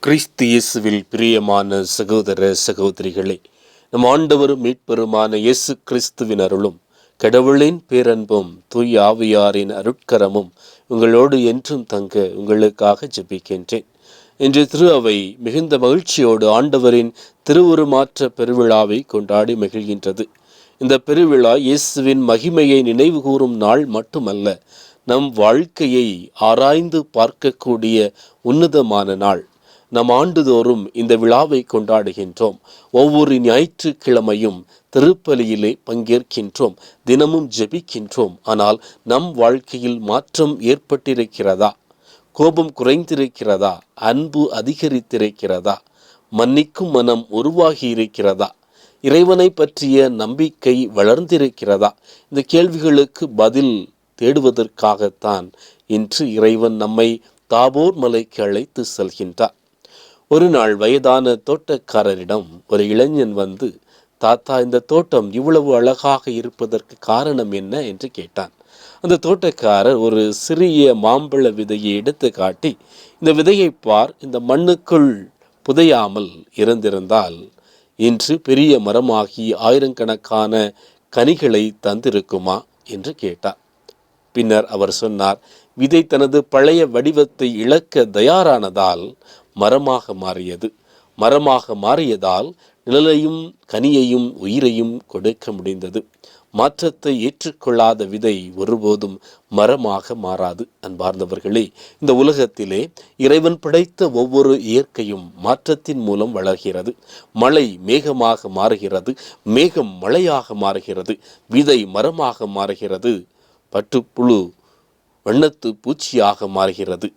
கிறிஸ்து இயேசுவில் பிரியமான சகோதர சகோதரிகளே, நம் ஆண்டவரும் மீட்பெருமான இயேசு கிறிஸ்துவின் அருளும் கடவுளின் பேரன்பும் தூய ஆவியாரின் அருட்கரமும் உங்களோடு என்றும் தங்க உங்களுக்காக ஜெபிக்கின்றேன். இன்று திரு அவை மிகுந்த மகிழ்ச்சியோடு ஆண்டவரின் திருவுருமாற்ற பெருவிழாவை கொண்டாடி மகிழ்கின்றது. இந்த பெருவிழா இயேசுவின் மகிமையை நினைவு கூறும் நாள் மட்டுமல்ல, நம் வாழ்க்கையை ஆராய்ந்து பார்க்கக்கூடிய உன்னதமான நாள். நம் ஆண்டுதோறும் இந்த விழாவை கொண்டாடுகின்றோம். ஒவ்வொரு ஞாயிற்றுக்கிழமையும் திருப்பலியிலே பங்கேற்கின்றோம், தினமும் ஜெபிக்கின்றோம். ஆனால் நம் வாழ்க்கையில் மாற்றம் ஏற்பட்டிருக்கிறதா? கோபம் குறைந்திருக்கிறதா? அன்பு அதிகரித்திருக்கிறதா? மன்னிக்கும் மனம் உருவாகி இருக்கிறதா? இறைவனை பற்றிய நம்பிக்கை வளர்ந்திருக்கிறதா? இந்த கேள்விகளுக்கு பதில் தேடுவதற்காகத்தான் இன்று இறைவன் நம்மை தாபோர் மலைக்கு அழைத்து செல்கின்றார். ஒரு நாள் வயதான தோட்டக்காரரிடம் ஒரு இளைஞன் வந்து, தாத்தா, இந்த தோட்டம் இவ்வளவு அழகாக இருப்பதற்கு காரணம் என்ன என்று கேட்டான். அந்த தோட்டக்காரர் ஒரு சிறிய மாம்பழ விதையை எடுத்து காட்டி, இந்த விதையை பார், இந்த மண்ணுக்குள் புதையாமல் இருந்திருந்தால் இன்று பெரிய மரமாகி ஆயிரக்கணக்கான கனிகளை தந்திருக்குமா என்று கேட்டார். பின்னர் அவர் சொன்னார், விதை தனது பழைய வடிவத்தை இழக்க தயாரானதால் மரமாக மாறியது. மரமாக மாறியதால் நிழலையும் கனியையும் உயிரையும் கொடுக்க முடிந்தது. மாற்றத்தை ஏற்றுக்கொள்ளாத விதை ஒருபோதும் மரமாக மாறாது. அன்பார்ந்தவர்களே, இந்த உலகத்திலே இறைவன் படைத்த ஒவ்வொரு இயற்கையும் மாற்றத்தின் மூலம் வளர்கிறது. மழை மேகமாக மாறுகிறது, மேகம் மழையாக மாறுகிறது, விதை மரமாக மாறுகிறது, பட்டுப்புழு வண்ணத்து பூச்சியாக மாறுகிறது,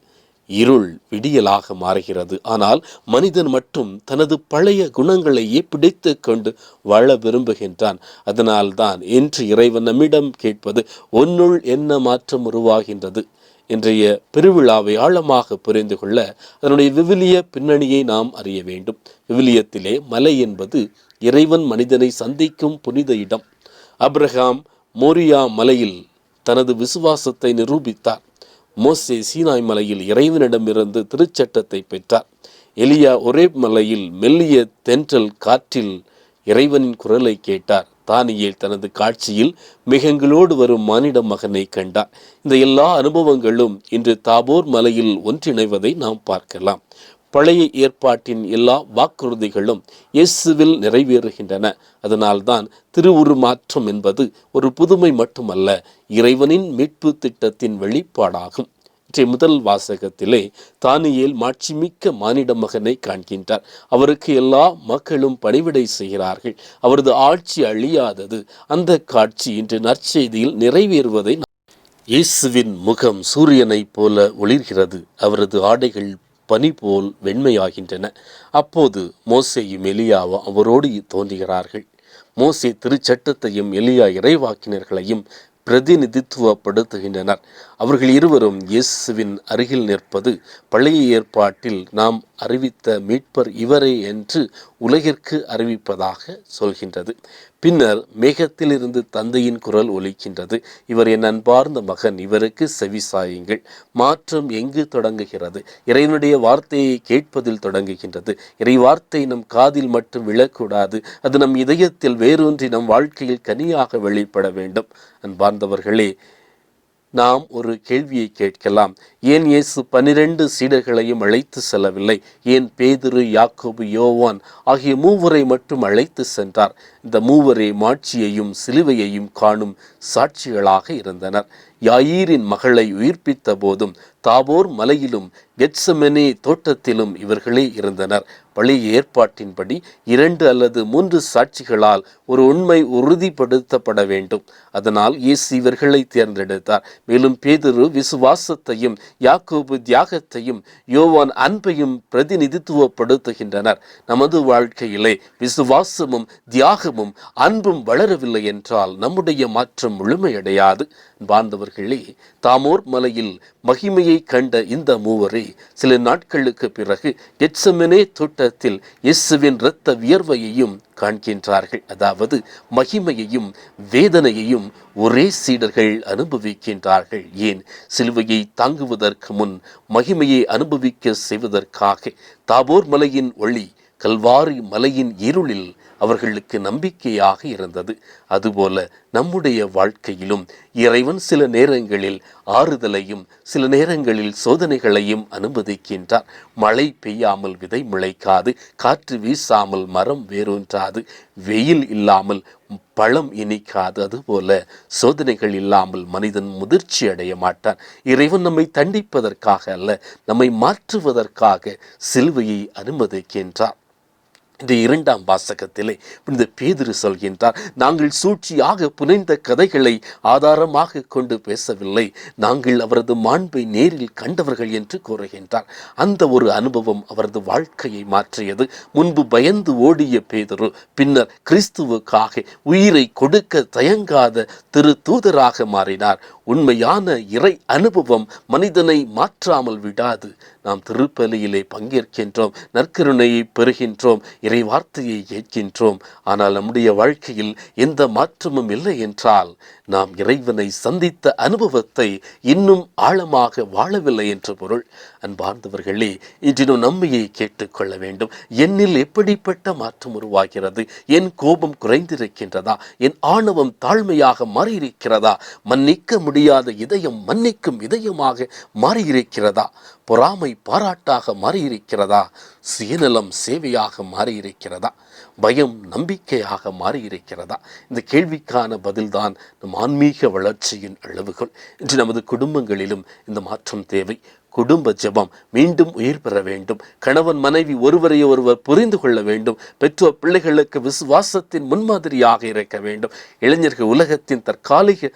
இருள் விடியலாக மாறுகிறது. ஆனால் மனிதன் மட்டும் தனது பழைய குணங்களையே பிடித்து கொண்டு வாழ விரும்புகின்றான். அதனால்தான் இன்று இறைவன் நம்மிடம் கேட்பது, உன்னுள் என்ன மாற்றம் உருவாகின்றது? இன்றைய பெருவிழாவை ஆழமாக புரிந்து கொள்ள அதனுடைய விவிலிய பின்னணியை நாம் அறிய வேண்டும். விவிலியத்திலே மலை என்பது இறைவன் மனிதனை சந்திக்கும் புனித இடம். ஆபிரகாம் மோரியா மலையில் தனது விசுவாசத்தை நிரூபித்தார். மோசே சீனாய் மலையில் இறைவனிடமிருந்து திருச்சட்டத்தை பெற்றார். எலியா ஒரேப் மலையில் மெல்லிய தென்றல் காற்றில் இறைவனின் குரலை கேட்டார். தானியேல் தனது காட்சியில் மிகங்களோடு வரும் மானிட மகனை கண்டார். இந்த எல்லா அனுபவங்களும் இன்று தாபோர் மலையில் ஒன்றிணைவதை நாம் பார்க்கலாம். பழைய ஏற்பாட்டின் எல்லா வாக்குறுதிகளும் இயேசுவில் நிறைவேறுகின்றன. அதனால்தான் திருவுருமாற்றம் என்பது ஒரு புதுமை மட்டுமல்ல, இறைவனின் மீட்பு திட்டத்தின் வெளிப்பாடாகும். இன்றைய முதல் வாசகத்திலே தானியேல் மாட்சிமிக்க மானிட மகனை காண்கின்றார். அவருக்கு எல்லா மக்களும் பணிவிடை செய்கிறார்கள். அவரது ஆட்சி அழியாதது. அந்த காட்சி இன்று நற்செய்தியில் நிறைவேறுவதை இயேசுவின் முகம் சூரியனைப் போல ஒளிர்கிறது. அவரது ஆடைகள் பனி போல் வெண்மையாகின்றன. அப்போது மோசேயும் எலியாவும் அவரோடு தோன்றுகிறார்கள். மோசே திருச்சட்டத்தையும் எலியா இறைவாக்கினர்களையும் பிரதிநிதித்துவப்படுத்துகின்றனர். அவர்கள் இருவரும் இயேசுவின் அருகில் நிற்பது பழைய ஏற்பாட்டில் நாம் அறிவித்த மீட்பர் இவரே என்று உலகிற்கு அறிவிப்பதாக சொல்கின்றது. பின்னர் மேகத்திலிருந்து தந்தையின் குரல் ஒலிக்கின்றது, இவர் என் அன்பார்ந்த மகன், இவருக்கு செவிசாயுங்கள். மாற்றம் எங்கு தொடங்குகிறது? இறைவனுடைய வார்த்தையை கேட்பதில் தொடங்குகின்றது. இறை வார்த்தை நம் காதில் மட்டும் விழக்கூடாது, அது நம் இதயத்தில் வேரூன்றி நம் வாழ்க்கையில் கனியாக வெளிப்பட வேண்டும். அன்பார்ந்தவர்களே, நாம் ஒரு கேள்வியை கேட்கலாம். ஏன் இயேசு 12 சீடர்களையும் அழைத்து செல்லவில்லை? ஏன் பேதுரு, யாக்கோபு, யோவான் ஆகிய மூவரை மட்டும் அழைத்து சென்றார்? இந்த மூவரே மாட்சியையும் சிலுவையையும் காணும் சாட்சிகளாக இருந்தனர். யாயீரின் மகளை உயிர்ப்பித்த போதும் தாபோர் மலையிலும் கெத்செமனே தோட்டத்திலும் இவர்களே இருந்தனர். பழைய ஏற்பாட்டின்படி 2 அல்லது 3 சாட்சிகளால் ஒரு உண்மை உறுதிப்படுத்தப்பட வேண்டும். அதனால் இயேசு இவர்களை தேர்ந்தெடுத்தார். மேலும் பேதுரு விசுவாசத்தையும், யாக்கோபு தியாகத்தையும், யோவான் அன்பையும் பிரதிநிதித்துவப்படுத்துகின்றனர். நமது வாழ்க்கையிலே விசுவாசமும் தியாகமும் அன்பும் வளரவில்லை என்றால் நம்முடைய மாற்றம் முழுமையடையாது. வாழ்ந்தவர்கள் அன்பார்ந்தவர்களே, தாமோர் மலையில் மகிமையை கண்ட இந்த மூவரே சில நாட்களுக்கு பிறகு கெத்செமனே தோட்டத்தில் இயேசுவின் இரத்த வியர்வையையும் காண்கின்றார்கள். அதாவது மகிமையையும் வேதனையையும் ஒரே சீடர்கள் அனுபவிக்கின்றார்கள். ஏன்? சிலுவையை தாங்குவதற்கு முன் மகிமையை அனுபவிக்க செய்வதற்காக தாபோர் மலையின் ஒளி கல்வாரி மலையின் இருளில் அவர்களுக்கு நம்பிக்கையாக இருந்தது. அதுபோல நம்முடைய வாழ்க்கையிலும் இறைவன் சில நேரங்களில் ஆறுதலையும் சில நேரங்களில் சோதனைகளையும் அனுமதிக்கின்றார். மழை பெய்யாமல் விதை முளைக்காது, காற்று வீசாமல் மரம் வேரூன்றாது, வெயில் இல்லாமல் பழம் இனிக்காது. அதுபோல சோதனைகள் இல்லாமல் மனிதன் முதிர்ச்சி அடைய மாட்டான். இறைவன் நம்மை தண்டிப்பதற்காக அல்ல, நம்மை மாற்றுவதற்காக சிலுவையை அனுமதிக்கின்றார். இந்த 2ஆம் வாசகத்திலே இந்த பேதுரு சொல்கின்றார், நாங்கள் சூழ்ச்சியாக புனைந்த கதைகளை ஆதாரமாக கொண்டு பேசவில்லை, நாங்கள் அவரது மாண்பை நேரில் கண்டவர்கள் என்று கூறுகின்றார். அந்த ஒரு அனுபவம் அவரது வாழ்க்கையை மாற்றியது. முன்பு பயந்து ஓடிய பேதுரு பின்னர் கிறிஸ்துவுக்காக உயிரை கொடுக்க தயங்காத திரு தூதராக மாறினார். உண்மையான இறை அனுபவம் மனிதனை மாற்றாமல் விடாது. நாம் திருப்பலியிலே பங்கேற்கின்றோம், நற்கருணையை பெறுகின்றோம், இறை வார்த்தையை ஏற்கின்றோம். ஆனால் நம்முடைய வாழ்க்கையில் எந்த மாற்றமும் இல்லை என்றால் நாம் இறைவனை சந்தித்த அனுபவத்தை இன்னும் ஆழமாக வாழவில்லை என்று பொருள். அன்பார்ந்தவர்களே, இன்று நம்மையை கேட்டுக்கொள்ள வேண்டும். என்னில் எப்படிப்பட்ட மாற்றம் உருவாகிறது? என் கோபம் குறைந்திருக்கின்றதா? என் ஆணவம் தாழ்மையாக மாறியிருக்கிறதா? மன்னிக்க முடியாத இதயம் மன்னிக்கும் இதயமாக மாறியிருக்கிறதா? பொறாமை பாராட்டாக மாறியிருக்கிறதா? சுயநலம் சேவையாக மாறியிருக்கிறதா? பயம் நம்பிக்கையாக மாறியிருக்கிறதா? இந்த கேள்விக்கான பதில்தான் நம் ஆன்மீக வளர்ச்சியின் அளவுகோல். இன்று நமது குடும்பங்களிலும் இந்த மாற்றம் தேவை. குடும்ப ஜெபம் மீண்டும் உயிர் பெற வேண்டும். கணவன் மனைவி ஒருவரை ஒருவர் புரிந்து கொள்ள வேண்டும். பெற்றோர் பிள்ளைகளுக்கு விசுவாசத்தின் முன்மாதிரியாக இருக்க வேண்டும். இளைஞர்கள் உலகத்தின் தற்காலிக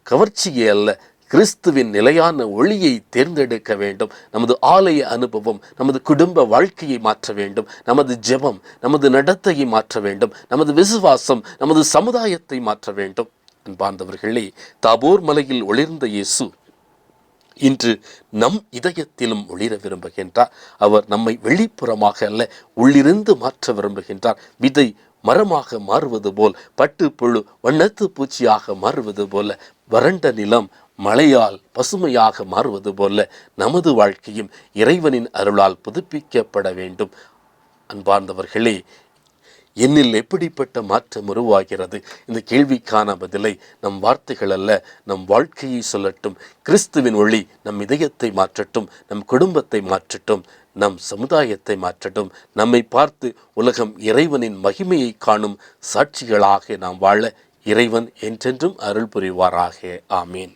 கவர்ச்சியே அல்ல, கிறிஸ்துவின் நிலையான ஒளியை தேர்ந்தெடுக்க வேண்டும். நமது ஆலய அனுபவம் நமது குடும்ப வாழ்க்கையை மாற்ற வேண்டும். நமது ஜெபம் நமது நடத்தையை மாற்ற வேண்டும். நமது விசுவாசம் நமது சமுதாயத்தை மாற்ற வேண்டும். அன்பார்ந்தவர்களே, தாபோர் மலையில் ஒளிர்ந்த இயேசு இன்று நம் இதயத்திலும் ஒளிர விரும்புகின்றார். அவர் நம்மை வெளிப்புறமாக அல்ல, உள்ளிருந்து மாற்ற விரும்புகின்றார். விதை மரமாக மாறுவது போல், பட்டு புழு வண்ணத்து பூச்சியாக மாறுவது போல, வறண்ட நிலம் மழையால் பசுமையாக மாறுவது போல நமது வாழ்க்கையும் இறைவனின் அருளால் புதுப்பிக்கப்பட வேண்டும். அன்பார்ந்தவர்களே, என்னில் எப்படிப்பட்ட மாற்றம் உருவாகிறது? இந்த கேள்விக்கான பதிலை நம் வார்த்தைகள் அல்ல, நம் வாழ்க்கையை சொல்லட்டும். கிறிஸ்துவின் ஒளி நம் இதயத்தை மாற்றட்டும், நம் குடும்பத்தை மாற்றட்டும், நம் சமுதாயத்தை மாற்றட்டும். நம்மை பார்த்து உலகம் இறைவனின் மகிமையை காணும் சாட்சிகளாக நாம் வாழ இறைவன் என்றென்றும் அருள் புரிவாராக. ஆமீன்.